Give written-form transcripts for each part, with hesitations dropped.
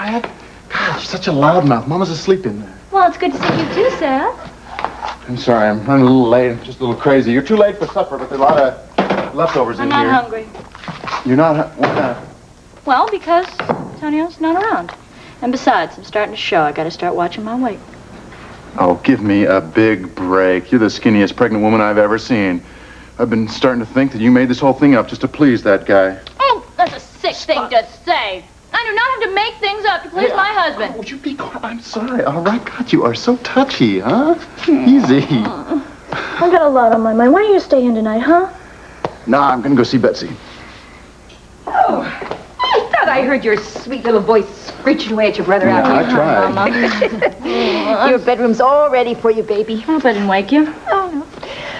quiet? God, you're such a loudmouth. Mama's asleep in there. Well, it's good to see you too, Seth. I'm sorry, I'm running a little late. I'm just a little crazy. You're too late for supper, but there's a lot of leftovers in here. I'm not hungry. You're not? Why not? Well, because Tonio's not around. And besides, I'm starting to show. I gotta start watching my weight. Oh, give me a big break. You're the skinniest pregnant woman I've ever seen. I've been starting to think that you made this whole thing up just to please that guy. Oh, that's a sick thing to say. I do not have to make things up to please my husband. Would you be quiet? I'm sorry. All right, God, you are so touchy, huh? Easy. I got a lot on my mind. Why don't you stay in tonight, huh? Nah, I'm gonna go see Betsy. Oh, I thought I heard your sweet little voice screeching away at your brother out I here. tried. Your bedroom's all ready for you, baby. I hope I didn't wake you. Oh, no.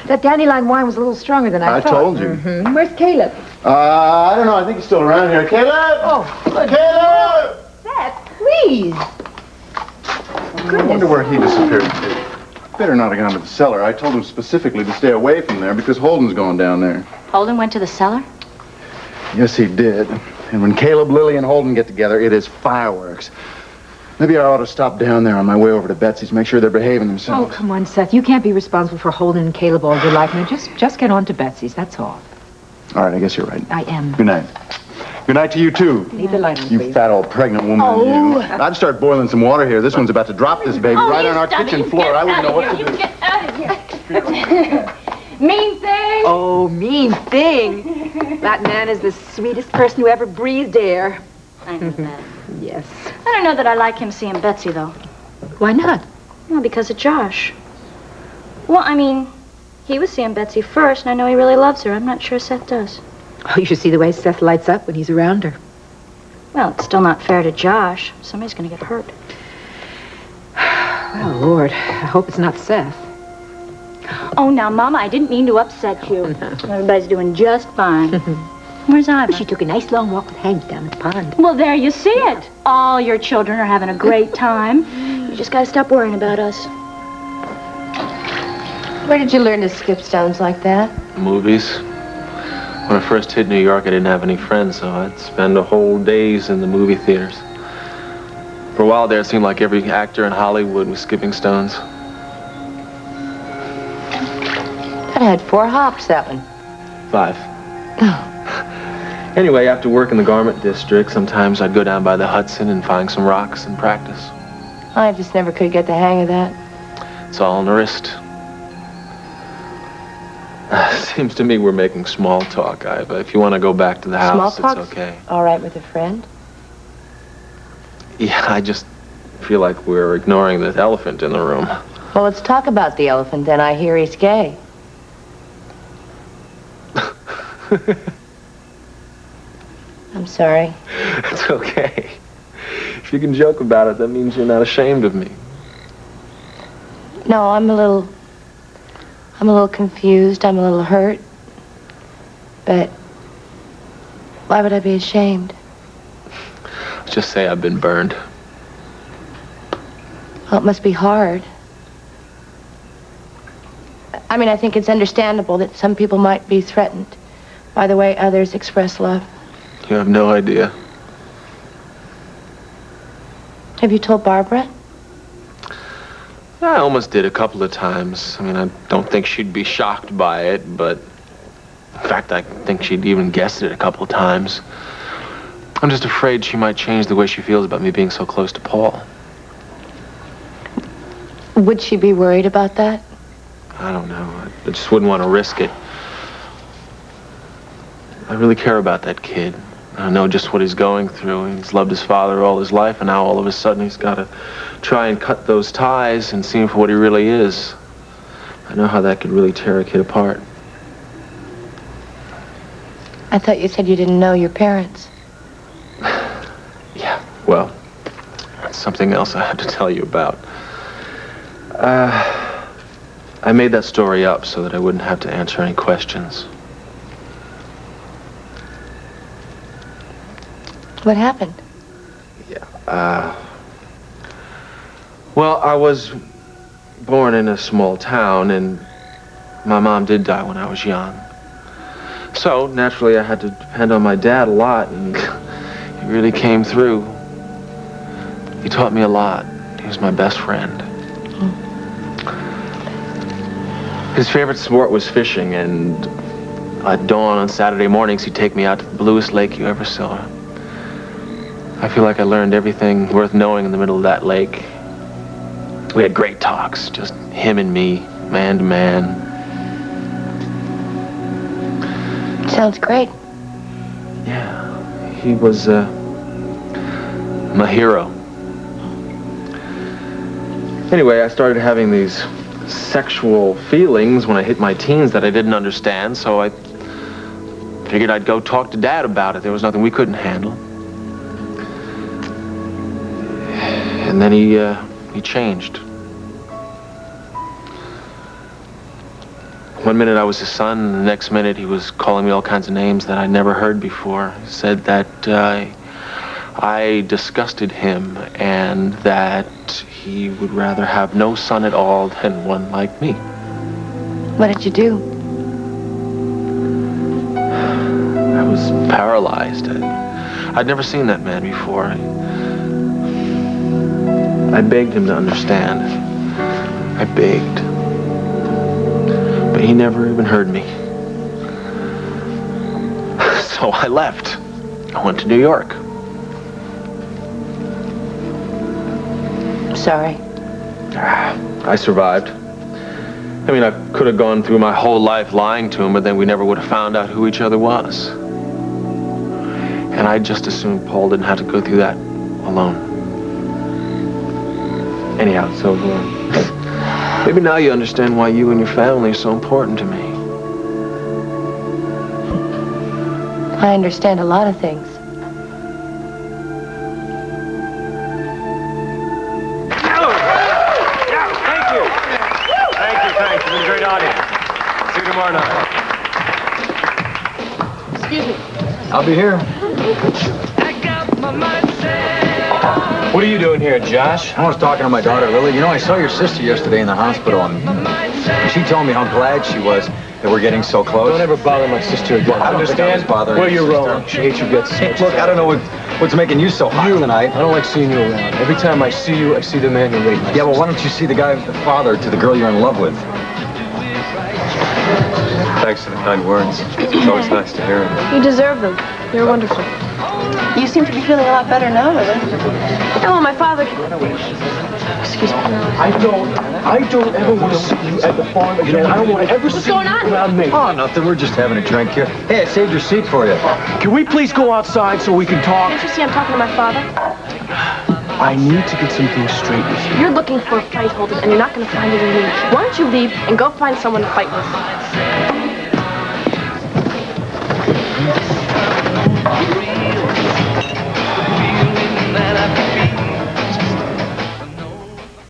That dandelion wine was a little stronger than I thought. I told you. Mm-hmm. Where's Caleb? I don't know. I think he's still around here. Caleb! Oh, Caleb! Seth, please. I wonder where he disappeared to. Better not have gone to the cellar. I told him specifically to stay away from there because Holden's going down there. Holden went to the cellar? Yes, he did. And when Caleb, Lily, and Holden get together, it is fireworks. Maybe I ought to stop down there on my way over to Betsy's, make sure they're behaving Oh, themselves. come on, Seth. You can't be responsible for Holden and Caleb all your life. Now, just get on to Betsy's, that's all. All right, I guess you're right. I am. Good night. Good night to you, too. Leave the light on, You please. fat old pregnant woman. Oh. You. I'd start boiling some water here. This one's about to drop this baby right on our kitchen floor. I wouldn't know what to do. Get out of here. Mean thing. Oh, mean thing. That man is the sweetest person who ever breathed air. I know that. Yes. I don't know that I like him seeing Betsy, though. Why not? Well, because of Josh. Well, I mean, he was seeing Betsy first, and I know he really loves her. I'm not sure Seth does. Oh, you should see the way Seth lights up when he's around her. Well, it's still not fair to Josh. Somebody's going to get hurt. Well, Lord, I hope it's not Seth. Oh, now, Mama, I didn't mean to upset you. Everybody's doing just fine. Where's Iva? She took a nice long walk with Hank down at the pond. Well, there you see it. All your children are having a great time. You just got to stop worrying about us. Where did you learn to skip stones like that? Movies. When I first hit New York, I didn't have any friends, so I'd spend a whole days in the movie theaters. For a while there, it seemed like every actor in Hollywood was skipping stones. I had 4 hops, that one. 5. Anyway, after work in the garment district, sometimes I'd go down by the Hudson and find some rocks and practice. I just never could get the hang of that. It's all on the wrist. Seems to me we're making small talk, Iva. If you want to go back to the house, Small talk's it's okay. all right with a friend. Yeah, I just feel like we're ignoring the elephant in the room. Well, let's talk about the elephant, then. I hear he's gay. I'm sorry. It's okay. If you can joke about it, that means you're not ashamed of me. No, I'm a little confused. I'm a little hurt. But why would I be ashamed? Just say I've been burned. Well, it must be hard. I mean, I think it's understandable that some people might be threatened by the way others express love. You have no idea. Have you told Barbara? I almost did a couple of times. I mean, I don't think she'd be shocked by it, but in fact, I think she'd even guessed it a couple of times. I'm just afraid she might change the way she feels about me being so close to Paul. Would she be worried about that? I don't know. I just wouldn't want to risk it. I really care about that kid. I know just what he's going through. He's loved his father all his life, and now all of a sudden he's got to try and cut those ties and see him for what he really is. I know how that could really tear a kid apart. I thought you said you didn't know your parents. Yeah, well, that's something else I have to tell you about. I made that story up so that I wouldn't have to answer any questions. What happened? Yeah, well, I was born in a small town, and my mom did die when I was young. So, naturally, I had to depend on my dad a lot, and he really came through. He taught me a lot. He was my best friend. His favorite sport was fishing, and at dawn on Saturday mornings, he'd take me out to the bluest lake you ever saw. I feel like I learned everything worth knowing in the middle of that lake. We had great talks, just him and me, man to man. Sounds great. Yeah, he was my hero. Anyway, I started having these sexual feelings when I hit my teens that I didn't understand, so I figured I'd go talk to Dad about it. There was nothing we couldn't handle. And then he changed. One minute I was his son, and the next minute he was calling me all kinds of names that I'd never heard before. He said that I disgusted him and that he would rather have no son at all than one like me. What did you do? I was paralyzed. I'd never seen that man before. I begged him to understand. I begged. But he never even heard me. So I left. I went to New York. Sorry. I survived. I mean, I could have gone through my whole life lying to him, but then we never would have found out who each other was. And I just assumed Paul didn't have to go through that alone. Anyhow, so maybe now you understand why you and your family are so important to me. I understand a lot of things. Thanks. It's been a great audience. See you tomorrow night. Excuse me. I'll be here. What are you doing here, Josh? I was talking to my daughter, Lily. You know, I saw your sister yesterday in the hospital, and she told me how glad she was that we're getting so close. Don't ever bother my sister again. Well, I don't think I was bothering Well, your you're sister. wrong. She hates you guts. Hey, look, I don't know what's making you so hot tonight. I don't like seeing you around. Every time I see you, I see the man who raped my Yeah, well, sister. why don't you see the guy, the father to the girl you're in love with? Thanks for the kind words. It's always nice to hear them. You deserve them. You're wonderful. You seem to be feeling a lot better now, Lily. Oh, my father. Excuse me. I don't ever want to see you at the farm again. I don't want to ever see going you on? around me. Oh, nothing. We're just having a drink here. Hey, I saved your seat for you. Can we please go outside so we can talk? Can't you see I'm talking to my father? I need to get some things straight with you. You're looking for a fight, Holden, and you're not going to find it in me. Why don't you leave and go find someone to fight with?